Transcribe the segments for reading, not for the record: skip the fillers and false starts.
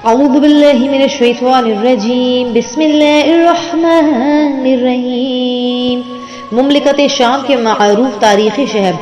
اعوذ باللہ من الشیطان الرجیم، بسم اللہ الرحمن الرحیم۔ مملکت شام کے معروف تاریخی شہر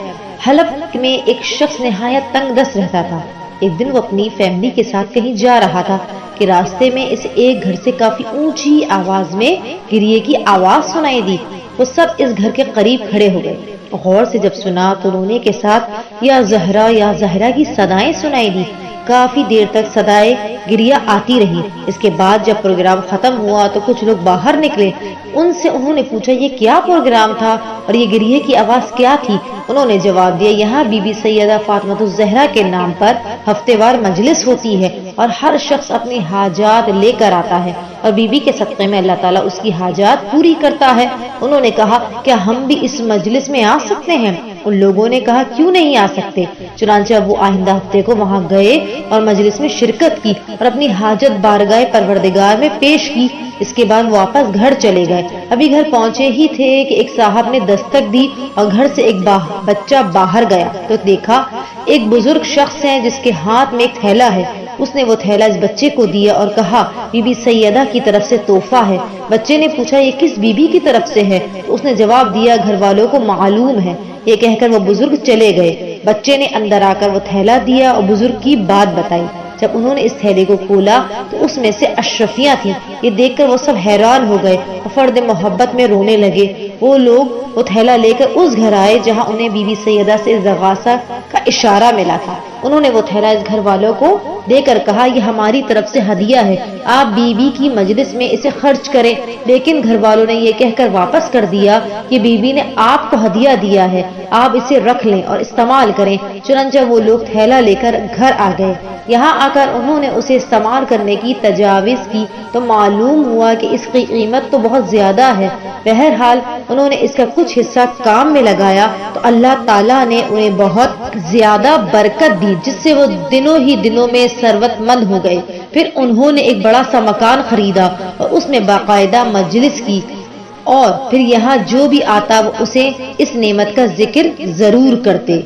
حلب میں ایک شخص نہایت تنگ دست رہتا تھا۔ ایک دن وہ اپنی فیملی کے ساتھ کہیں جا رہا تھا کہ راستے میں اسے ایک گھر سے کافی اونچی آواز میں گریے کی آواز سنائی دی۔ وہ سب اس گھر کے قریب کھڑے ہو گئے۔ غور سے جب سنا تو رونے کے ساتھ یا زہرا کی صدائیں سنائی دی۔ کافی دیر تک صدائے گریہ آتی رہی۔ اس کے بعد جب پروگرام ختم ہوا تو کچھ لوگ باہر نکلے۔ ان سے انہوں نے پوچھا یہ کیا پروگرام تھا اور یہ گریہ کی آواز کیا تھی؟ انہوں نے جواب دیا یہاں بی بی سیدہ فاطمہ الزہرا کے نام پر ہفتے وار مجلس ہوتی ہے اور ہر شخص اپنی حاجات لے کر آتا ہے اور بی بی کے صدقے میں اللہ تعالیٰ اس کی حاجات پوری کرتا ہے۔ انہوں نے کہا کیا ہم بھی اس مجلس میں آ سکتے ہیں؟ ان لوگوں نے کہا کیوں نہیں آ سکتے؟ چنانچہ وہ آئندہ ہفتے کو وہاں گئے اور مجلس میں شرکت کی اور اپنی حاجت بارگاہ پروردگار میں پیش کی۔ اس کے بعد واپس گھر چلے گئے۔ ابھی گھر پہنچے ہی تھے کہ ایک صاحب نے دستک دی اور گھر سے ایک بچہ باہر گیا تو دیکھا ایک بزرگ شخص ہے جس کے ہاتھ میں ایک تھیلا ہے۔ اس نے وہ تھیلا اس بچے کو دیا اور کہا بی بی سیدہ کی طرف سے تحفہ ہے۔ بچے نے پوچھا یہ کس بی بی کی طرف سے ہے؟ تو اس نے جواب دیا گھر والوں کو معلوم ہے۔ یہ کہہ کر وہ بزرگ چلے گئے۔ بچے نے اندر آ کر وہ تھیلا دیا اور بزرگ کی بات بتائی۔ جب انہوں نے اس تھیلے کو کھولا تو اس میں سے اشرفیاں تھیں۔ یہ دیکھ کر وہ سب حیران ہو گئے اور فرد محبت میں رونے لگے۔ وہ لوگ وہ تھیلا لے کر اس گھر آئے جہاں انہیں بی بی سیدہ سے استغاثہ کا اشارہ ملا تھا۔ انہوں نے وہ تھیلا اس گھر والوں کو دے کر کہا یہ ہماری طرف سے ہدیہ ہے، آپ بی بی کی مجلس میں اسے خرچ کریں۔ لیکن گھر والوں نے یہ کہہ کر واپس کر دیا کہ بی بی نے آپ کو ہدیہ دیا ہے، آپ اسے رکھ لیں اور استعمال کریں۔ چنانچہ وہ لوگ تھیلا لے کر گھر آ گئے۔ یہاں آ کر انہوں نے اسے استعمال کرنے کی تجاویز کی تو معلوم ہوا کہ اس کی قیمت تو بہت زیادہ ہے۔ بہرحال انہوں نے اس کا کچھ حصہ کام میں لگایا تو اللہ تعالیٰ نے انہیں بہت زیادہ برکت دی جس سے وہ دنوں ہی دنوں میں ثروت مند ہو گئے۔ پھر انہوں نے ایک بڑا سا مکان خریدا اور اس میں باقاعدہ مجلس کی اور پھر یہاں جو بھی آتا وہ اسے اس نعمت کا ذکر ضرور کرتے۔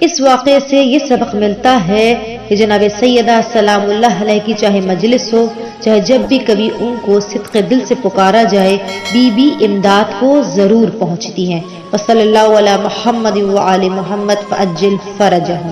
اس واقعے سے یہ سبق ملتا ہے کہ جناب سیدہ سلام اللہ علیہ کی چاہے مجلس ہو چاہے جب بھی کبھی ان کو صدق دل سے پکارا جائے بی بی امداد کو ضرور پہنچتی ہیں۔ وصلی اللہ علی محمد وآل محمد فعجل فرجہم۔